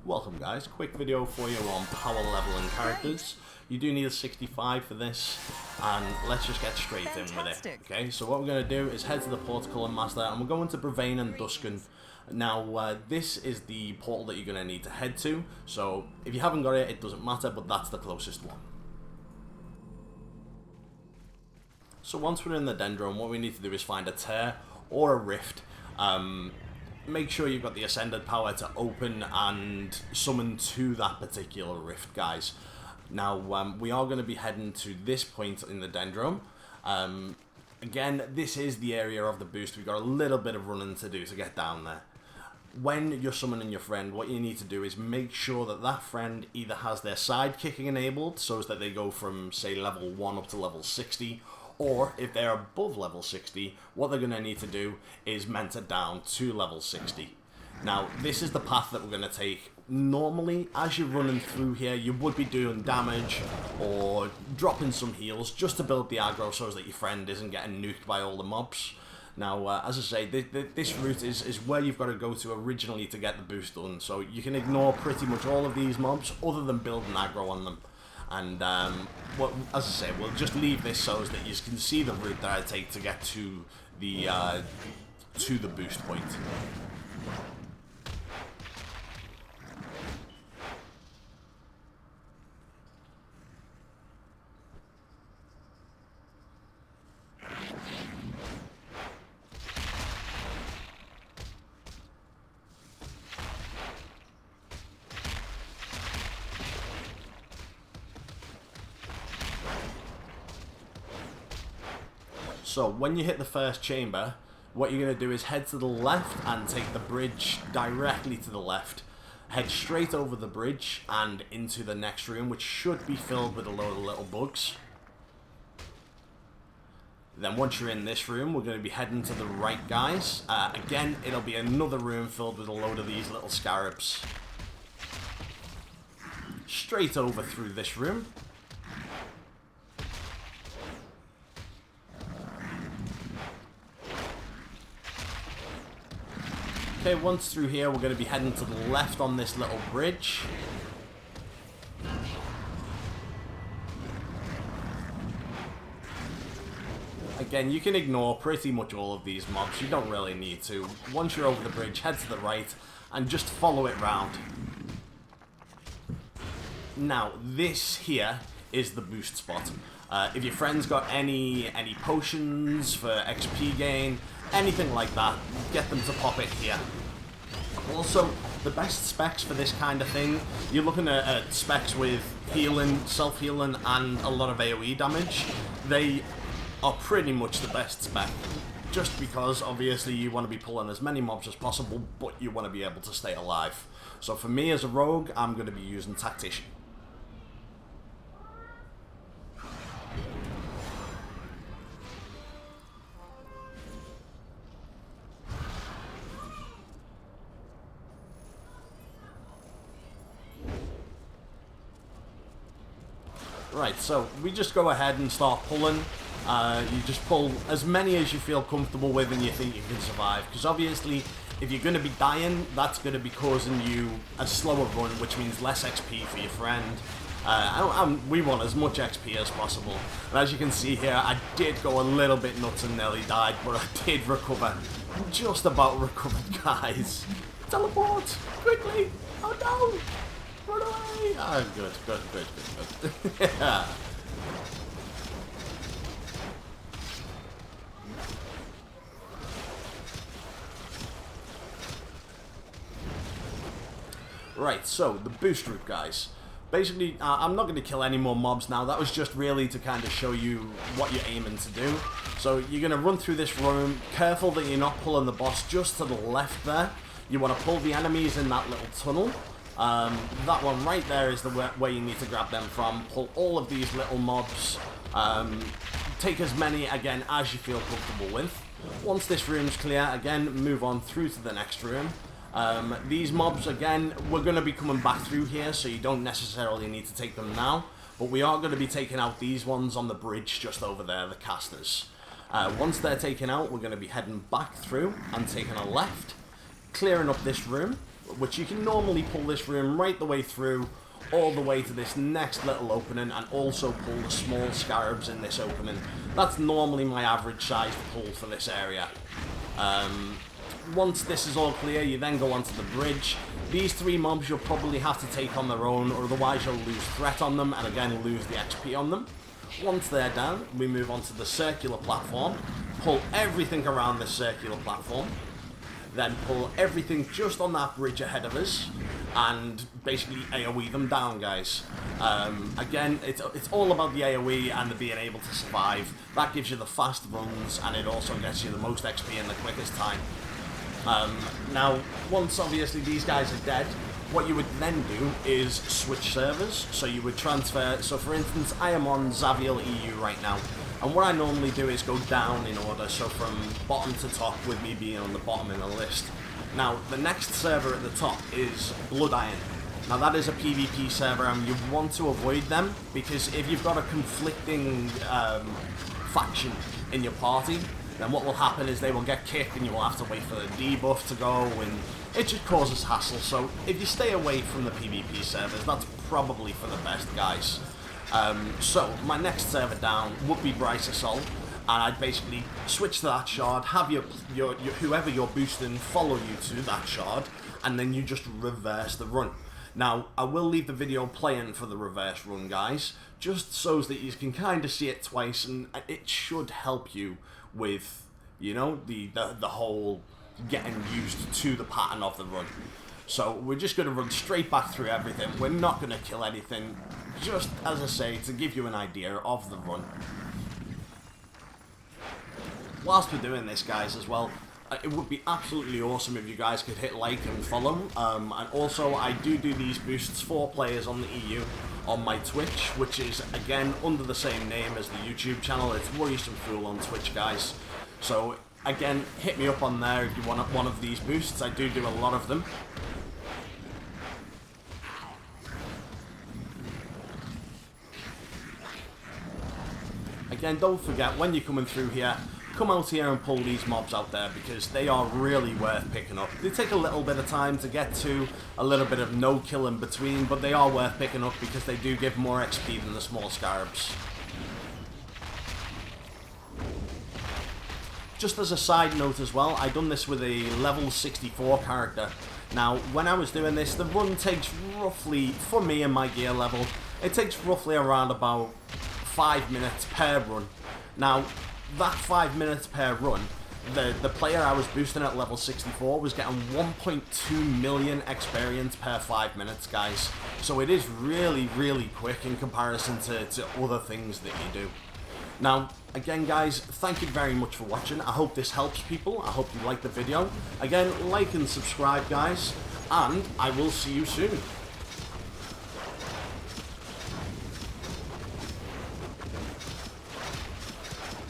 Welcome guys, quick video for you on power leveling characters. You do need a 65 for this, and let's just get straight in with it. Okay, so what we're going to do is head to the Portal and Master, and we're going to Brevane and Duskan. Now, this is the portal that you're going to need to head to, so if you haven't got it, it doesn't matter, but that's the closest one. So once we're in the Dendron, what we need to do is find a tear or a rift. Make sure you've got the Ascended power to open and summon to that particular rift, guys. Now, we are going to be heading to this point in the Dendron. Again, this is the area of the boost. We've got a little bit of running to do to get down there. When you're summoning your friend, what you need to do is make sure that that friend either has their sidekicking enabled, so that they go from, say, level 1 up to level 60, or if they're above level 60, what they're going to need to do is mentor down to level 60. Now, this is the path that we're going to take. Normally, as you're running through here, you would be doing damage or dropping some heals just to build the aggro so that your friend isn't getting nuked by all the mobs. Now, as I say, this route is where you've got to go to originally to get the boost done. So you can ignore pretty much all of these mobs other than building aggro on them. And, well, as I say, we'll just leave this so that you can see the route that I take to get to the boost point. So when you hit the first chamber, what you're going to do is head to the left and take the bridge directly to the left. Head straight over the bridge and into the next room, which should be filled with a load of little bugs. Then once you're in this room, we're going to be heading to the right, guys. Again, it'll be another room filled with a load of these little scarabs. Straight over through this room. Okay, once through here, we're going to be heading to the left on this little bridge. Again, you can ignore pretty much all of these mobs. You don't really need to. Once you're over the bridge, head to the right and just follow it round. Now, this here is the boost spot. If your friend's got any potions for XP gain, anything like that, get them to pop it here. Also, the best specs for this kind of thing, you're looking at specs with healing, self-healing, and a lot of AoE damage. They are pretty much the best spec. Just because, obviously, you want to be pulling as many mobs as possible, but you want to be able to stay alive. So for me as a rogue, I'm going to be using Tactician. Right, so we just go ahead and start pulling. You just pull as many as you feel comfortable with and you think you can survive. Because obviously, if you're going to be dying, that's going to be causing you a slower run, which means less XP for your friend. We want as much XP as possible. And as you can see here, I did go a little bit nuts and nearly died, but I did recover. Just about recovered, guys. Teleport! Quickly! Oh no! Run away! Oh, good. Yeah. Right, so the boost route, guys. Basically, I'm not going to kill any more mobs now. That was just really to kind of show you what you're aiming to do. So you're going to run through this room. Careful that you're not pulling the boss just to the left there. You want to pull the enemies in that little tunnel. That one right there is the where you need to grab them from. Pull all of these little mobs. Take as many, again, as you feel comfortable with. Once this room's clear, again, move on through to the next room. These mobs, again, we're going to be coming back through here, so you don't necessarily need to take them now. But we are going to be taking out these ones on the bridge just over there, the casters. Once they're taken out, we're going to be heading back through and taking a left, clearing up this room, which you can normally pull this room right the way through, all the way to this next little opening, and also pull the small scarabs in this opening. That's normally my average size pull for this area. Once this is all clear, you then go onto the bridge. These 3 mobs you'll probably have to take on their own, or otherwise you'll lose threat on them, and again lose the XP on them. Once they're down, we move on to the circular platform, pull everything around this circular platform, then pull everything just on that bridge ahead of us, and basically AoE them down, guys. Again, it's all about the AoE and the being able to survive. That gives you the fast runs, and it also gets you the most XP in the quickest time. Now, once obviously these guys are dead, what you would then do is switch servers. So you would transfer, so for instance, I am on Zaviel EU right now, and what I normally do is go down in order, so from bottom to top, with me being on the bottom in the list. Now, the next server at the top is Blood Iron. Now that is a PvP server, and you want to avoid them, because if you've got a conflicting faction in your party, then what will happen is they will get kicked and you will have to wait for the debuff to go, and it just causes hassle. So if you stay away from the PvP servers, that's probably for the best, guys. So my next server down would be Bryce Assault, and I'd basically switch to that shard, have your whoever you're boosting follow you to that shard, and then you just reverse the run. Now, I will leave the video playing for the reverse run, guys, just so that you can kind of see it twice, and it should help you with, you know, the whole getting used to the pattern of the run. So we're just going to run straight back through everything. We're not going to kill anything, just as I say, to give you an idea of the run. Whilst we're doing this, guys, as well, it would be absolutely awesome if you guys could hit like and follow. And also, I do these boosts for players on the EU on my Twitch, which is, again, under the same name as the YouTube channel. It's Worrisome Fool on Twitch, guys. So, again, hit me up on there if you want one of these boosts. I do a lot of them. Again, don't forget, when you're coming through here, come out here and pull these mobs out there, because they are really worth picking up. They take a little bit of time to get to, a little bit of no kill in between, but they are worth picking up because they do give more XP than the small scarabs. Just as a side note as well, I done this with a level 64 character. Now, when I was doing this, the run takes roughly, for me and my gear level, it takes roughly around about 5 minutes per run. Now, that 5 minutes per run, the player I was boosting at level 64 was getting 1.2 million experience per 5 minutes, guys. So it is really, really quick in comparison to other things that you do. Now, again, guys, thank you very much for watching. I hope this helps people. I hope you liked the video. Again, like and subscribe, guys, and I will see you soon.